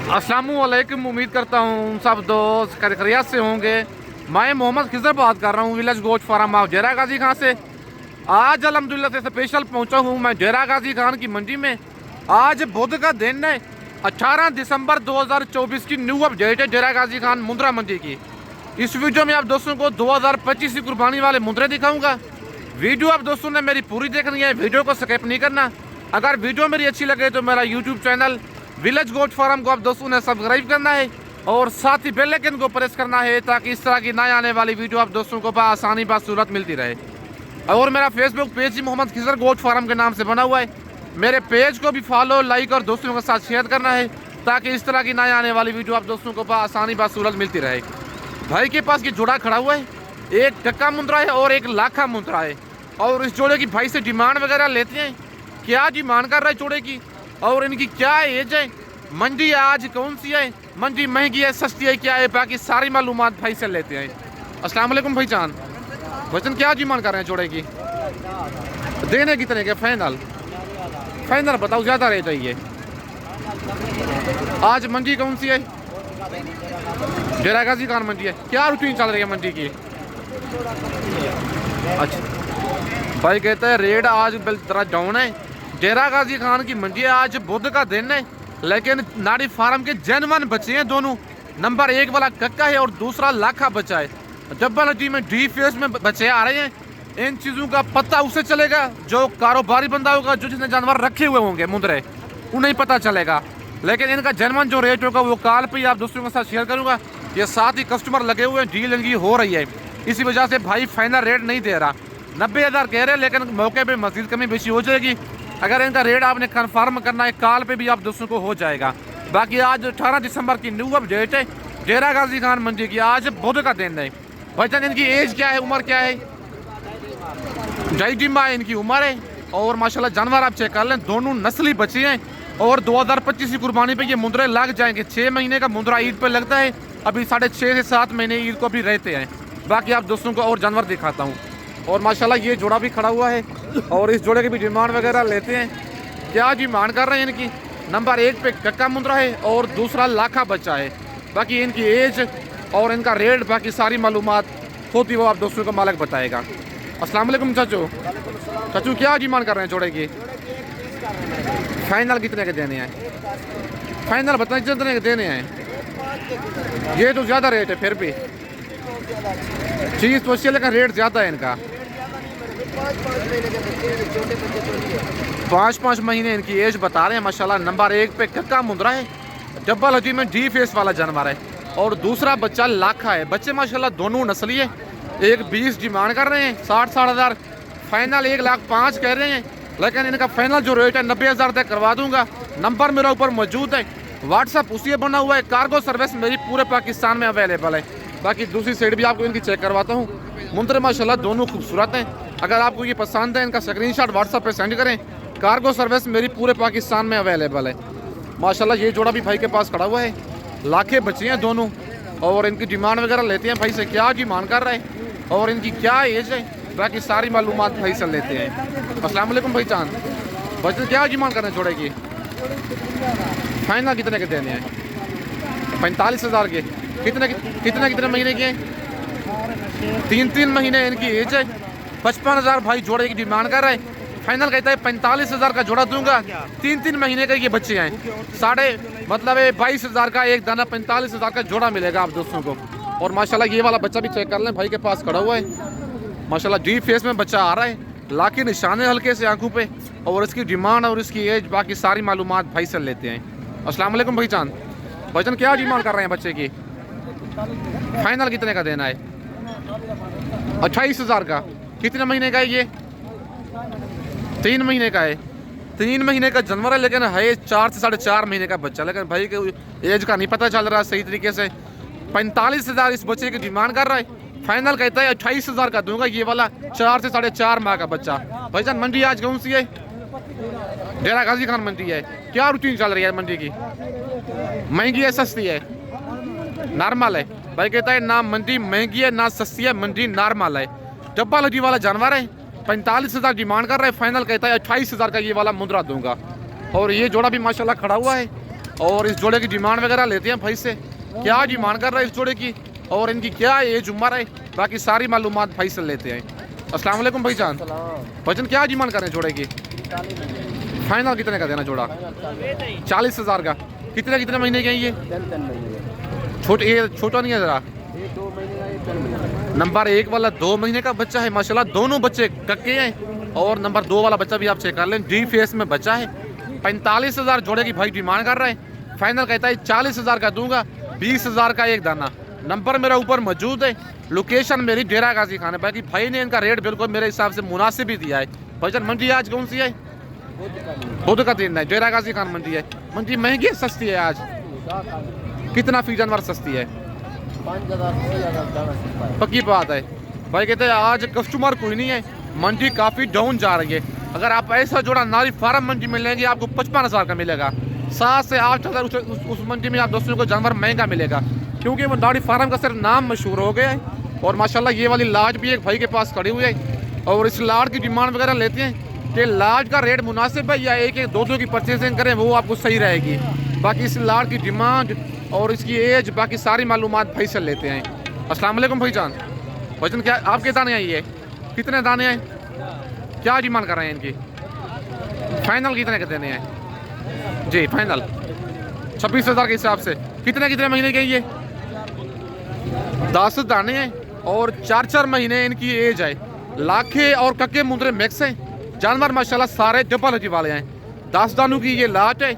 अस्सलामुअलैकुम। उम्मीद करता हूँ सब दोस्त खैरियत से होंगे। मैं मोहम्मद खिजर बात कर रहा हूँ विलेज गोश्त फार्म ऑफ डेरा गाजी खान से। आज अल्हम्दुलिल्लाह से स्पेशल पहुँचा हूँ मैं डेरा गाजी खान की मंडी में। आज बुध का दिन है, 18 दिसंबर 2024 की न्यू अपडेट है डेरा गाजी खान मुंद्रा मंडी की। इस वीडियो में आप दोस्तों को 2025 की कुर्बानी वाले मुंद्रे दिखाऊंगा। वीडियो आप दोस्तों ने मेरी पूरी देखनी है, वीडियो को स्किप नहीं करना। अगर वीडियो मेरी अच्छी लगे तो मेरा यूट्यूब चैनल विलेज गोश्त फार्म को आप दोस्तों ने सब्सक्राइब करना है और साथ ही बेल आइकन को प्रेस करना है ताकि इस तरह की नए आने वाली वीडियो आप दोस्तों को आसानी सूरत मिलती रहे। और मेरा फेसबुक पेज ही मोहम्मद खिजर गोश्त फार्म के नाम से बना हुआ है। मेरे पेज को भी फॉलो, लाइक और दोस्तों के साथ शेयर करना है ताकि इस तरह की नए आने वाली वीडियो आप दोस्तों को आसानी सूरत मिलती रहे। भाई के पास ये जोड़ा खड़ा हुआ है, एक टक्का मुंद्रा है और एक लाखा मुंद्रा है। और इस जोड़े की भाई से डिमांड वगैरह लेते हैं, क्या डिमांड कर रहा है जोड़े की और इनकी क्या एज है, मंडी आज कौन सी है, मंडी महंगी है सस्ती है क्या है, बाकी सारी मालूमात भाई से लेते हैं। अस्सलाम वालेकुम भाईजान। भाईजान क्या डिमांड कर रहे हैं जोड़े की, देने कितने के फाइनल फाइनल बताओ, ज़्यादा रेट चाहिए। आज मंडी कौन सी है, डेरा गाजी खान मंडी है। क्या रूटीन चल रही है मंडी की? अच्छा भाई कहते हैं रेट आज जरा डाउन है। डेरा गाजी खान की मंडी है, आज बुध का दिन है, लेकिन नाड़ी फार्म के जेनवन बच्चे हैं दोनों। नंबर 1 वाला कक्का है और दूसरा लाखा बच्चा है। डब्बा नदी में डी फेस में बच्चे आ रहे हैं। इन चीज़ों का पता उसे चलेगा जो कारोबारी बंदा होगा, जो जिसने जानवर रखे हुए होंगे मुंद्रे, उन्हें पता चलेगा। लेकिन इनका जेनवन जो रेट होगा वो कॉल पे आप दोस्तों के साथ शेयर करूँगा। ये साथ ही कस्टमर लगे हुए हैं, डील इनकी हो रही है, इसी वजह से भाई फाइनल रेट नहीं दे रहा। 90,000 कह रहे हैं, लेकिन मौके पे मजीद कमी बेशी हो जाएगी। अगर इनका रेट आपने कंफर्म करना है कॉल पे भी आप दोस्तों को हो जाएगा। बाकी आज 18 दिसंबर की न्यू अपडेट है डेरा गाजी खान मंडी की। आज बुध का दिन है। भाईजान इनकी एज क्या है, उम्र क्या है? ढाई डिम्बा है इनकी उम्र है। और माशाल्लाह जानवर आप चेक कर लें, दोनों नस्ली बच्चे हैं। और 2025 की कुर्बानी पे ये मुंद्रे लग जाएंगे। 6 महीने का मुंद्रा ईद पे लगता है, अभी 6.5 से 7 महीने ईद को भी रहते हैं। बाकी आप दोस्तों को और जानवर दिखाता हूँ। और माशाल्लाह ये जोड़ा भी खड़ा हुआ है और इस जोड़े की भी डिमांड वगैरह लेते हैं। क्या डिमांड कर रहे हैं इनकी? नंबर 1 पे कक्का मुंद्रा है और दूसरा लाखा बच्चा है। बाकी इनकी एज और इनका रेट बाकी सारी मालूमात होती वो आप दोस्तों को मालिक बताएगा। अस्सलाम वालेकुम चाचू। चाचू क्या डिमांड कर रहे हैं जोड़े की? फाइनल कितने के देने हैं? फाइनल बताएं कितने के देने हैं। ये तो ज़्यादा रेट है, फिर भी चीज़ तो अच्छी है लेकिन रेट ज़्यादा है इनका। 5-5 महीने इनकी एज बता रहे हैं। माशाल्लाह नंबर 1 पे कक्का मुंद्रा है, डब्बल हड्डी में डी फेस वाला जानवर है और दूसरा बच्चा लाखा है। बच्चे माशाल्लाह दोनों नस्ली है। एक 20 डिमांड कर रहे हैं, 60-60 हज़ार फाइनल 1,05,000 कह रहे हैं। लेकिन इनका फाइनल जो रेट है 90,000 तक करवा दूंगा। नंबर मेरा ऊपर मौजूद है, व्हाट्सअप उसी बना हुआ है। कार्गो सर्विस मेरी पूरे पाकिस्तान में अवेलेबल है। बाकी दूसरी साइड भी आपको इनकी चेक करवाता हूँ। मुंद्रे माशाल्लाह दोनों खूबसूरत हैं। अगर आपको ये पसंद है इनका स्क्रीनशॉट व्हाट्सएप पे सेंड करें। कार्गो सर्विस मेरी पूरे पाकिस्तान में अवेलेबल है। माशाल्लाह ये जोड़ा भी भाई के पास खड़ा हुआ है, लाखे बच्चे हैं दोनों। और इनकी डिमांड वगैरह लेते हैं भाई से, क्या डिमांड कर रहे हैं और इनकी क्या एज है, बाकी सारी मालूमात भाई से लेते हैं। अस्सलाम वालेकुम भाईजान। भाईजान क्या डिमांड कर रहे हैं जोड़े की? फाइनल कितने के देने हैं? 45,000 के। कितने महीने के? 3 महीने इनकी एज है। 55,000 भाई जोड़े की डिमांड कर रहे हैं। फाइनल कहता है 45,000 का जोड़ा दूंगा। 3 महीने का ये बच्चे हैं। 22,000 का एक दाना, 45,000 का जोड़ा मिलेगा आप दोस्तों को। और माशाल्लाह ये वाला बच्चा भी चेक कर लें, भाई के पास खड़ा हुआ है। माशाल्लाह डी फेस में बच्चा आ रहा है, लाके निशाने हल्के से आंखों पे। और इसकी डिमांड और इसकी एज बाकी सारी मालूमात भाई से लेते हैं। अस्सलाम वालेकुम भाईजान। भाईजान क्या डिमांड कर रहे हैं बच्चे की? फाइनल कितने का देना है? 28,000 का। कितने महीने का है ये? 3 महीने का है। 3 महीने का जानवर है लेकिन है 4 से 4.5 महीने का बच्चा। लेकिन भाई के एज का नहीं पता चल रहा सही तरीके से। 45,000 इस बच्चे की डिमांड कर रहा है। फाइनल कहता है 28,000 का दूंगा ये वाला 4 से 4.5 माह का बच्चा। भाईजान मंडी आज कौन सी है? डेरा गाजी खान मंडी है। क्या रूटीन चल रही है मंडी की? महंगी है सस्ती है? नॉर्मल है। भाई कहता है ना मंडी महंगी है ना सस्ती है, मंडी नॉर्मल है। डब्बा लगी वाला जानवर है। 45,000 डिमांड कर रहे हैं। फाइनल कहता है 28,000 का ये वाला मुंद्रा दूंगा। और ये जोड़ा भी माशाल्लाह खड़ा हुआ है और इस जोड़े की डिमांड वगैरह लेते हैं भाई से, क्या डिमांड कर रहा है इस जोड़े की और इनकी क्या एज उम्र है, बाकी सारी मालूमात भाई से लेते हैं। अस्सलाम वालेकुम भाईजान। भाईजान क्या डिमांड कर रहे हैं जोड़े की? फाइनल कितने का देना जोड़ा? 40,000 का। कितने महीने के हैं ये? छोटा नहीं है ज़रा? नंबर 1 वाला 2 महीने का बच्चा है माशाल्लाह, दोनों बच्चे कक्के हैं और नंबर 2 वाला बच्चा भी आप चेक कर लें, डी फेस में बच्चा है। 45,000 जोड़े की भाई डिमांड कर रहा है, फाइनल कहता है 40,000 का दूंगा, 20,000 का एक दाना। नंबर मेरा ऊपर मौजूद है, लोकेशन मेरी डेरा गाजी खान है। बाकी भाई ने इनका रेट बिल्कुल मेरे हिसाब से मुनासिब ही दिया है। भाईजान मंडी आज कौन सी है? बुध का दिन है, डेरा गाजी खान मंडी है। मंडी महंगी है सस्ती है आज? कितना फी जानवर सस्ती है? 5,000 पक्की बात है। भाई कहते हैं आज कस्टमर कोई नहीं है, मंडी काफ़ी डाउन जा रही है। अगर आप ऐसा जोड़ा नारी फार्म मंडी में लेंगे आपको 55,000 का मिलेगा, 7 से 8,000 उस मंडी में आप दोस्तों को जानवर महंगा मिलेगा, क्योंकि वो नारी फार्म का सिर्फ नाम मशहूर हो गया है। और माशाल्लाह ये वाली लाज भी एक भाई के पास खड़ी हुई है और इस लाड की डिमांड वगैरह लेते हैं कि लाज का रेट मुनासिब है या एक दो की परचेजिंग करें वो आपको सही रहेगी। बाकी इस लाड की डिमांड और इसकी एज बाकी सारी मालूमात भाई से लेते हैं। अस्सलाम वालेकुम भाईजान। भाईजान क्या आपके दाने हैं ये? कितने दाने हैं? क्या डिमांड कर रहे हैं इनकी? फाइनल कितने के देने हैं जी? फाइनल 26,000 के हिसाब से। कितने महीने के ये? 10 दाने हैं और 4 महीने इनकी एज है। लाखे और कक्के मुंदरे मिक्स हैं जानवर माशाल्लाह, सारे डबल हजी वाले हैं। 10 दानों की ये लाट है,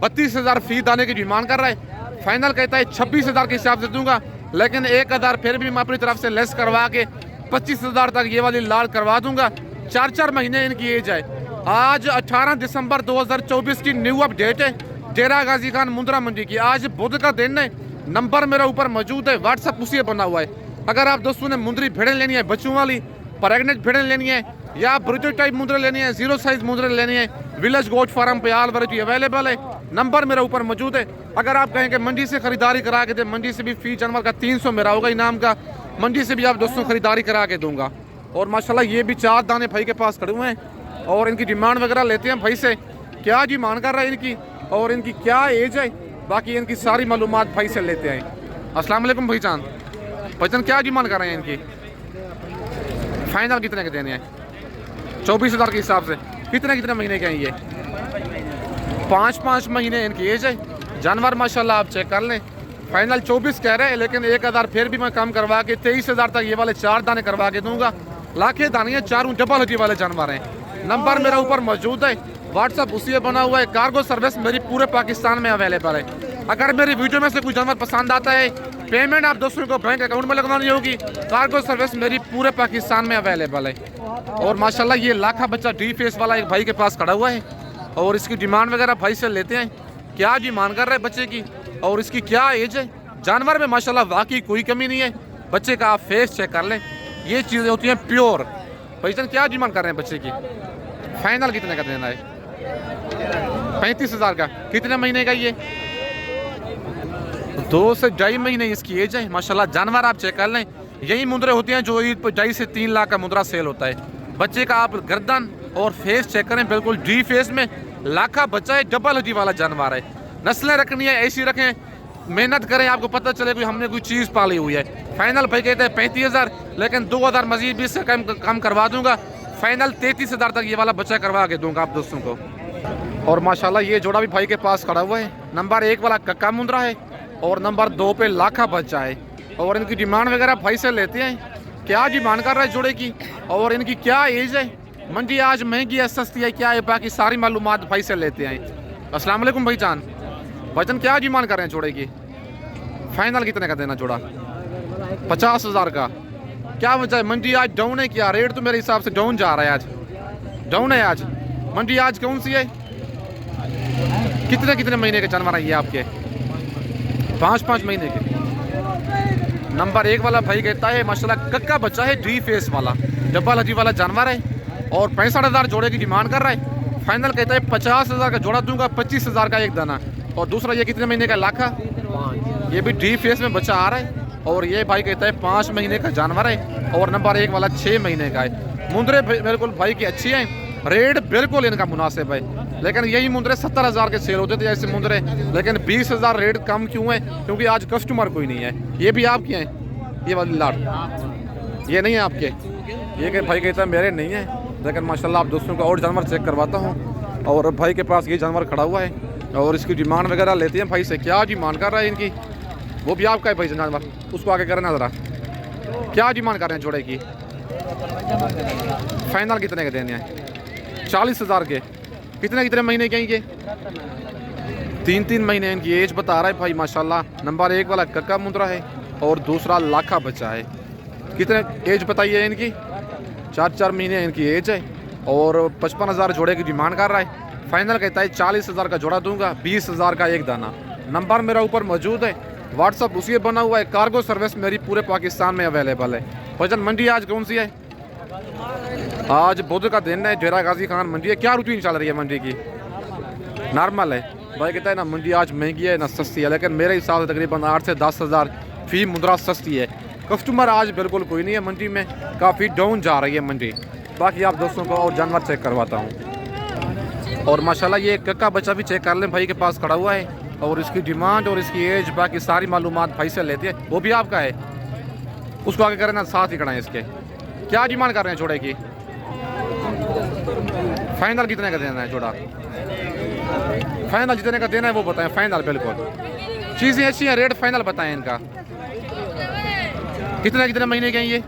32,000 फी दाने की डिमांड कर रहा है, फाइनल कहता है 26,000 के हिसाब से दूंगा, लेकिन 1,000 फिर भी मैं अपनी तरफ से लेस करवा के 25,000 तक ये वाली लाट करवा दूंगा। 4 महीने इनकी एज है। आज 18 दिसंबर 2024 की न्यू अपडेट है डेरा गाजी खान मुंद्रा मंडी की। आज बुध का दिन है, नंबर मेरा ऊपर मौजूद है, व्हाट्सअप उसी बना हुआ है। अगर आप दोस्तों ने मुंदरी भेड़ें लेनी है, बच्चों वाली प्रेग्नेंट भेड़ें लेनी है या ब्रिटिश टाइप मुंदरे लेनी है, 0 साइज मुंदरे लेनी है, विलेज गोट फार्म पे आल वैरायटी अवेलेबल है। नंबर मेरा ऊपर मौजूद है। अगर आप कहें कि मंडी से खरीदारी करा के दे, मंडी से भी फी जानवर का 300 मेरा होगा इनाम का, मंडी से भी आप दोस्तों खरीदारी करा के दूंगा। और माशाल्लाह ये भी 4 दाने भाई के पास खड़े हुए हैं और इनकी डिमांड वगैरह लेते हैं भाई से, क्या डिमांड कर रहा है इनकी और इनकी क्या एज है, बाकी इनकी सारी मालूमात भाई से लेते हैं। अस्सलाम वालेकुम भाईजान। भाईजान क्या डिमांड कर रहे हैं इनकी? फाइनल कितने के देने हैं? 24,000 के हिसाब से। कितने महीने के हैं ये? 5 महीने इनकी एज है। जानवर माशाल्लाह आप चेक कर लें, फाइनल 24 कह रहे हैं, लेकिन 1,000 फिर भी मैं कम करवा के 23,000 तक ये वाले 4 दाने करवा के दूंगा। लाखे दाने चारों डबल हड्डी वाले जानवर हैं। नंबर मेरा ऊपर मौजूद है, व्हाट्सअप उसी बना हुआ है। कार्गो सर्विस मेरी पूरे पाकिस्तान में अवेलेबल है। अगर मेरी वीडियो में से कोई जानवर पसंद आता है, पेमेंट आप दोस्तों को बैंक अकाउंट में लगवानी होगी। कार्गो सर्विस मेरी पूरे पाकिस्तान में अवेलेबल है। और माशाल्लाह ये लाखा बच्चा डी फेस वाला एक भाई के पास खड़ा हुआ है और इसकी डिमांड वगैरह भाई से लेते हैं, क्या डिमांड कर रहे हैं बच्चे की और इसकी क्या एज है। जानवर में माशाल्लाह वाकई कोई कमी नहीं है। बच्चे का आप फेस चेक कर लें, ये चीज़ें होती हैं प्योर। भाईजान क्या डिमांड कर रहे हैं बच्चे की? फाइनल कितने का देना है? 35,000 का। कितने महीने का ये? 2 से 2.5 महीने इसकी एज है। माशाल्लाह जानवर आप चेक कर लें, यही मुंदरे होते हैं जो 2.5 से 3 लाख का मुंदरा सेल होता है। बच्चे का आप गर्दन और फेस चेक करें, बिल्कुल डी फेस में लाखा बच्चा है, डबल हड्डी वाला जानवर है। नस्लें रखनी है ऐसी रखें, मेहनत करें, आपको पता चले कोई हमने कोई चीज़ पाली हुई है। फाइनल भाई कहते हैं 35,000, लेकिन 2,000 मजीद भी से कम करवा दूंगा। फाइनल 33,000 तक ये वाला बच्चा करवा के दूंगा आप दोस्तों को। और माशाल्लाह ये जोड़ा भी भाई के पास खड़ा हुआ है। नंबर 1 वाला कक्का मुंद्रा है और नंबर 2 पे लाखा बच्चा है। और इनकी डिमांड वगैरह भाई से लेते हैं, क्या डिमांड कर रहा है जोड़े की और इनकी क्या एज है। मंडी आज महंगी है सस्ती है क्या है, बाकी सारी मालूमात भाई से लेते हैं। अस्सलाम वालेकुम भाईजान। भाईजान क्या डिमांड कर रहे हैं जोड़े की? फाइनल कितने का देना जोड़ा? 50,000 का। क्या वजह है? मंडी आज डाउन है क्या? रेट तो मेरे हिसाब से डाउन जा रहा है, आज डाउन है। आज मंडी आज कौन सी है? कितने महीने के जानवर है ये आपके? 5 महीने के। नंबर 1 वाला भाई कहता है माशाल्लाह कक्का बच्चा है, डी फेस वाला डबल हड्डी वाला जानवर है और 65,000 जोड़े की डिमांड कर रहा है। फाइनल कहता है 50,000 का जोड़ा दूंगा, 25,000 का एक दाना। और दूसरा ये कितने महीने का? लाखा, ये भी डी फेस में बच्चा आ रहा है और ये भाई कहता है 5 महीने का जानवर है। और नंबर 1 वाला 6 महीने का है। मुंदरे बिल्कुल भाई की अच्छी हैं, रेट बिल्कुल इनका मुनासिब है। लेकिन यही मुंदरे 70,000 के सेल होते थे ऐसे मुंदरे, लेकिन 20,000 रेट कम क्यों है? क्योंकि आज कस्टमर कोई नहीं है। ये भी आपके हैं, ये वाली लाट ये नहीं है आपके, ये कि भाई कहता है मेरे नहीं है। लेकिन माशाल्लाह आप दोस्तों को और जानवर चेक करवाता हूँ। और भाई के पास ये जानवर खड़ा हुआ है और इसकी डिमांड वगैरह लेते हैं भाई से। क्या डिमांड कर रहा है इनकी? वो भी आपका है भाई जानवर, उसको आगे करना ज़रा। क्या डिमांड कर रहे हैं जोड़े की? फाइनल कितने के देने हैं? 40,000 के। कितने महीने के हैं ये? 3 महीने इनकी एज बता रहा है भाई माशाल्लाह। नंबर 1 वाला कक्का मुंद्रा है और दूसरा लाखा बच्चा है। कितने एज बताइए इनकी? 4 महीने इनकी एज है और 55,000 जोड़े की डिमांड कर रहा है। फाइनल कहता है 40,000 का जोड़ा दूंगा, 20,000 का एक दाना। नंबर मेरा ऊपर मौजूद है, व्हाट्सअप उसी बना हुआ है। कार्गो सर्विस मेरी पूरे पाकिस्तान में अवेलेबल है। भजन मंडी आज कौन सी है? आज बुध का दिन है, डेरा गाजी खान मंडी है। क्या रूटीन चल रही है मंडी की? नॉर्मल है। भाई कहता है ना मंडी आज महंगी है ना सस्ती है, लेकिन मेरे हिसाब से तकरीबन 8 से 10,000 फी मुद्रा सस्ती है। कस्टमर आज बिल्कुल कोई नहीं है मंडी में, काफ़ी डाउन जा रही है मंडी। बाकी आप दोस्तों को और जानवर चेक करवाता हूँ। और माशाल्लाह ये कक्का बच्चा भी चेक कर लें, भाई के पास खड़ा हुआ है। और इसकी डिमांड और इसकी एज बाकी सारी मालूमात भाई से लेते हैं। वो भी आपका है, उसको आगे करें ना, साथ ही खड़ाएं इसके। क्या डिमांड कर रहे हैं जोड़े की? फाइनल कितने का देना है जोड़ा? फाइनल जितने का देना है वो बताएं। फाइनल बिल्कुल, चीज़ें अच्छी हैं, रेट फाइनल बताएं इनका। कितने महीने के हैं ये?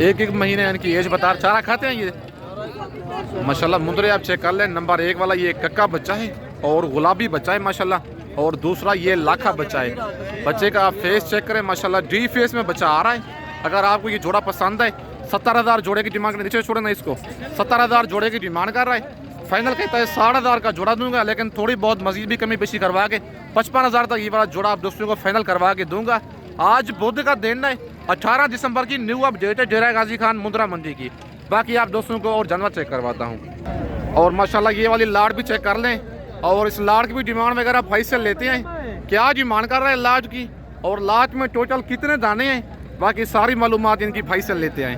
1 महीने इनकी एज बता। चारा खाते हैं ये माशाल्लाह। मुंदरे आप चेक कर लें। नंबर 1 वाला ये कक्का बच्चा है और गुलाबी बच्चा है माशाल्लाह। और दूसरा ये लाखा बच्चा है। बच्चे का फेस चेक करें माशाल्लाह, डी फेस में बच्चा आ रहा है। अगर आपको ये जोड़ा पसंद है, 70,000 जोड़े की डिमांड, नीचे छोड़े ना इसको, 70,000 जोड़े की डिमांड कर रहा है। फाइनल कहता है 60,000 का जोड़ा दूंगा, लेकिन थोड़ी बहुत मजीद भी कमी पेशी करवा के 55,000 तक ये वाला जोड़ा आप दोस्तों को फाइनल करवा के दूंगा। आज बुध का दिन है, 18 दिसंबर की न्यू अपडेट है डेरा गाजी खान मुंद्रा मंडी की। बाकी आप दोस्तों को और जानवर चेक करवाता हूँ। और माशाल्लाह ये वाली लाट भी चेक कर लें। और इस लाट की भी डिमांड वगैरह भाई से लेते हैं। क्या डिमांड कर रहे हैं लाट की और लाट में टोटल कितने दाने हैं, बाकी सारी मालूमात इनकी भाई से लेते हैं।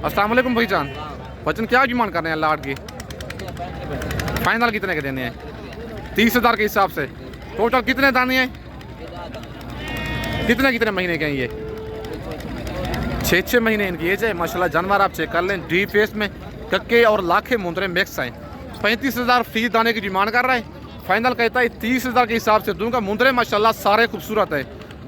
अस्सलाम वालेकुम भाईजान। बच्चन क्या डिमांड कर रहे हैं लाट की? फाइनल कितने के देने हैं? 30,000 के हिसाब से। टोटल कितने दाने हैं? कितने महीने के हैं ये? 6 महीने इनकी एज है माशाल्लाह। जानवर आप चेक कर लें, डी फेस में कक्के और लाखे मुंदरे मिक्स हैं। 35,000 फी दाने की डिमांड कर रहा है। फाइनल कहता है 30,000 के हिसाब से दूंगा। मुंदरे माशाल्लाह सारे खूबसूरत है,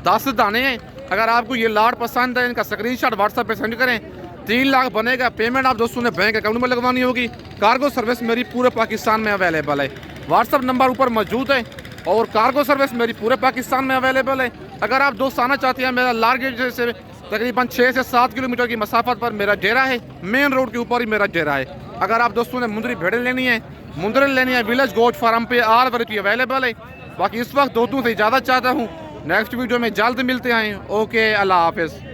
10 दाने हैं। अगर आपको ये लाट पसंद है, इनका स्क्रीनशॉट व्हाट्सएप पे सेंड करें। 3 लाख बनेगा। पेमेंट आप दोस्तों ने बैंक अकाउंट में लगवानी होगी। कार्गो सर्विस मेरी पूरे पाकिस्तान में अवेलेबल है। व्हाट्सअप नंबर ऊपर मौजूद है और कार्गो सर्विस मेरी पूरे पाकिस्तान में अवेलेबल है। अगर आप दोस्त आना चाहते हैं, मेरा लारगेट से तकरीबन 6 से 7 किलोमीटर की मसाफत पर मेरा डेरा है। मेन रोड के ऊपर ही मेरा डेरा है। अगर आप दोस्तों ने मुंदरी भेड़ें लेनी है, मुंदरे लेनी है, विलेज गोट फार्म पे आल वैरायटी अवेलेबल है। बाकी इस वक्त दोस्तों से इजाज़त चाहता हूँ। नेक्स्ट वीडियो में जल्द मिलते हैं। ओके, अल्लाह हाफिज़।